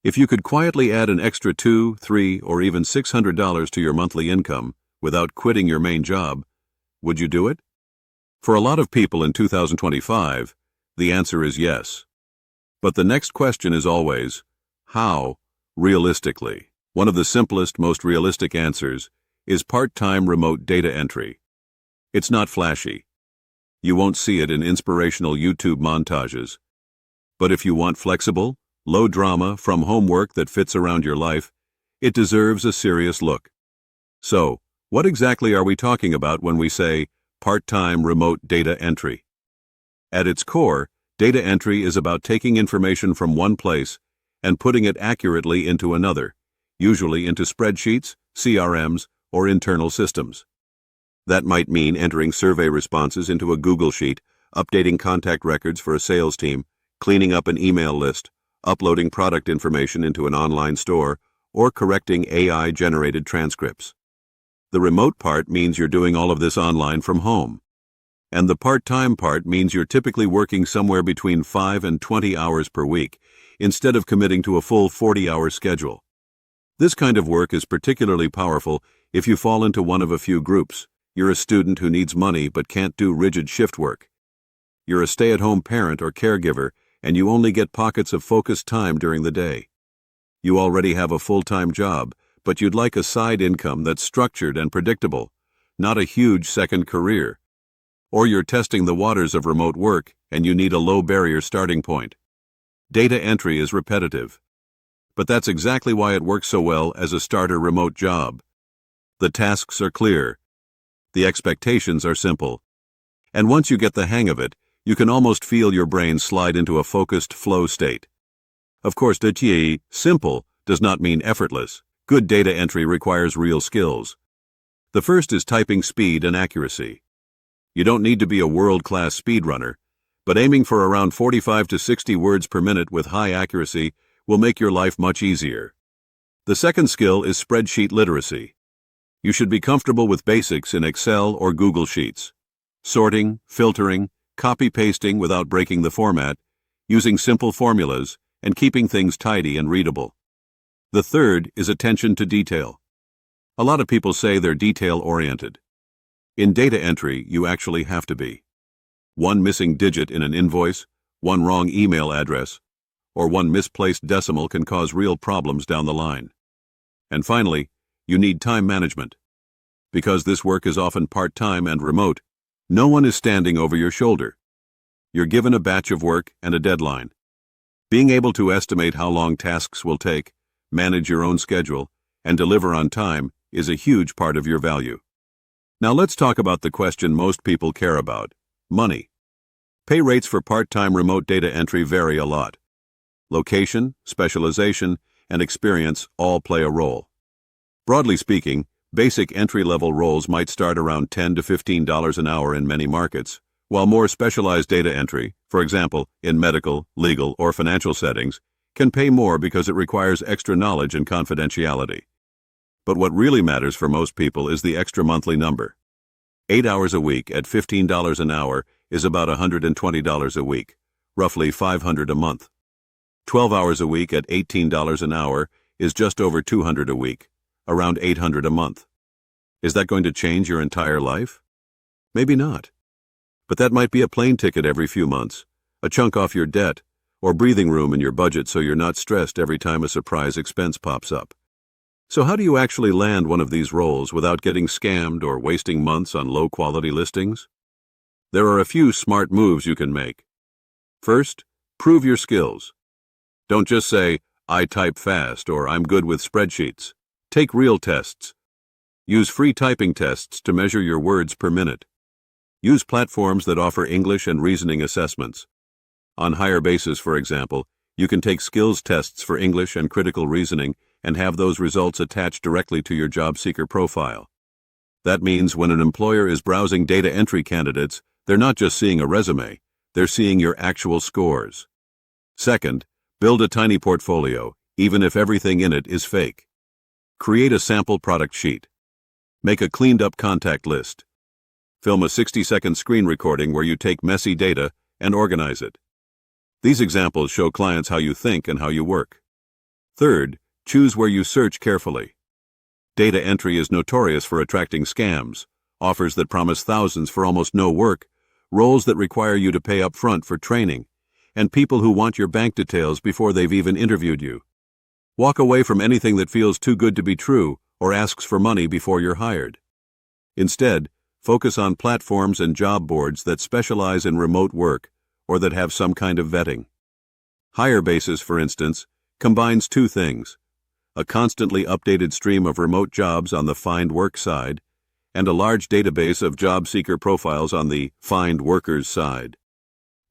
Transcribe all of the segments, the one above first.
If you could quietly add an extra $2, $3, or even $600 to your monthly income without quitting your main job, would you do it? For a lot of people in 2025, the answer is yes. But the next question is always, how, realistically? One of the simplest, most realistic answers is part-time remote data entry. It's not flashy. You won't see it in inspirational YouTube montages. But if you want flexible, low-drama, from-home work that fits around your life, it deserves a serious look. So, what exactly are we talking about when we say part-time remote data entry? At its core, data entry is about taking information from one place and putting it accurately into another, usually into spreadsheets, CRMs, or internal systems. That might mean entering survey responses into a Google Sheet, updating contact records for a sales team, cleaning up an email list, uploading product information into an online store, or correcting AI-generated transcripts. The remote part means you're doing all of this online from home. And the part-time part means you're typically working somewhere between 5 and 20 hours per week, instead of committing to a full 40-hour schedule. This kind of work is particularly powerful if you fall into one of a few groups. You're a student who needs money but can't do rigid shift work. You're a stay-at-home parent or caregiver, and you only get pockets of focused time during the day. You already have a full-time job, but you'd like a side income that's structured and predictable, not a huge second career. Or you're testing the waters of remote work, and you need a low-barrier starting point. Data entry is repetitive. But that's exactly why it works so well as a starter remote job. The tasks are clear. The expectations are simple. And once you get the hang of it, you can almost feel your brain slide into a focused flow state. Of course, simple does not mean effortless. Good data entry requires real skills. The first is typing speed and accuracy. You don't need to be a world-class speedrunner, but aiming for around 45 to 60 words per minute with high accuracy will make your life much easier. The second skill is spreadsheet literacy. You should be comfortable with basics in Excel or Google Sheets. Sorting, filtering, copy-pasting without breaking the format, using simple formulas, and keeping things tidy and readable. The third is attention to detail. A lot of people say they're detail-oriented. In data entry, you actually have to be. One missing digit in an invoice, one wrong email address, or one misplaced decimal can cause real problems down the line. And finally, you need time management. Because this work is often part-time and remote, no one is standing over your shoulder. You're given a batch of work and a deadline. Being able to estimate how long tasks will take, manage your own schedule, and deliver on time is a huge part of your value. Now let's talk about the question most people care about: money. Pay rates for part-time remote data entry vary a lot. Location, specialization, and experience all play a role. Broadly speaking, basic entry-level roles might start around $10 to $15 an hour in many markets, while more specialized data entry, for example, in medical, legal, or financial settings, can pay more because it requires extra knowledge and confidentiality. But what really matters for most people is the extra monthly number. 8 hours a week at $15 an hour is about $120 a week, roughly $500 a month. 12 hours a week at $18 an hour is just over $200 a week, around $800 a month. Is that going to change your entire life? Maybe not. But that might be a plane ticket every few months, a chunk off your debt, or breathing room in your budget so you're not stressed every time a surprise expense pops up. So how do you actually land one of these roles without getting scammed or wasting months on low-quality listings? There are a few smart moves you can make. First, prove your skills. Don't just say, "I type fast" or "I'm good with spreadsheets." Take real tests. Use free typing tests to measure your words per minute. Use platforms that offer English and reasoning assessments. On HireBasis, for example, you can take skills tests for English and critical reasoning and have those results attached directly to your job seeker profile. That means when an employer is browsing data entry candidates, they're not just seeing a resume, they're seeing your actual scores. Second, build a tiny portfolio, even if everything in it is fake. Create a sample product sheet. Make a cleaned-up contact list. Film a 60-second screen recording where you take messy data and organize it. These examples show clients how you think and how you work. Third, choose where you search carefully. Data entry is notorious for attracting scams, offers that promise thousands for almost no work, roles that require you to pay up front for training, and people who want your bank details before they've even interviewed you. Walk away from anything that feels too good to be true or asks for money before you're hired. Instead, focus on platforms and job boards that specialize in remote work or that have some kind of vetting. HireBasis, for instance, combines two things: a constantly updated stream of remote jobs on the Find Work side, and a large database of job seeker profiles on the Find Workers side.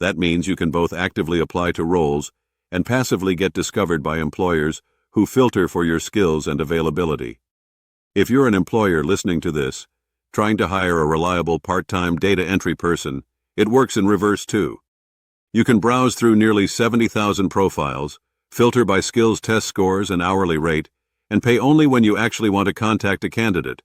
That means you can both actively apply to roles and passively get discovered by employers who filter for your skills and availability. If you're an employer listening to this, trying to hire a reliable part-time data entry person, it works in reverse too. You can browse through nearly 70,000 profiles, filter by skills test scores and hourly rate, and pay only when you actually want to contact a candidate.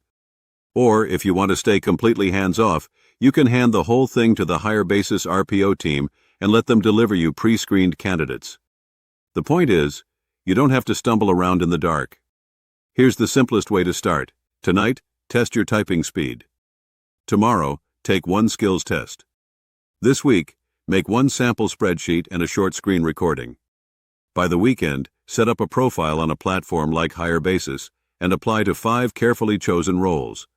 Or, if you want to stay completely hands-off, you can hand the whole thing to the HireBasis RPO team and let them deliver you pre-screened candidates. The point is, you don't have to stumble around in the dark. Here's the simplest way to start. Tonight, test your typing speed. Tomorrow, take one skills test. This week, make one sample spreadsheet and a short screen recording. By the weekend, set up a profile on a platform like HireBasis and apply to 5 carefully chosen roles.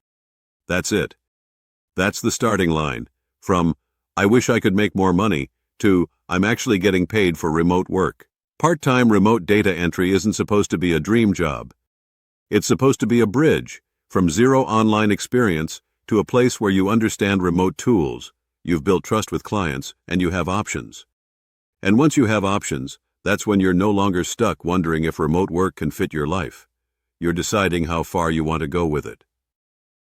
That's it. That's the starting line, from "I wish I could make more money" to "I'm actually getting paid for remote work." Part-time remote data entry isn't supposed to be a dream job. It's supposed to be a bridge from zero online experience to a place where you understand remote tools, you've built trust with clients, and you have options. And once you have options, that's when you're no longer stuck wondering if remote work can fit your life. You're deciding how far you want to go with it.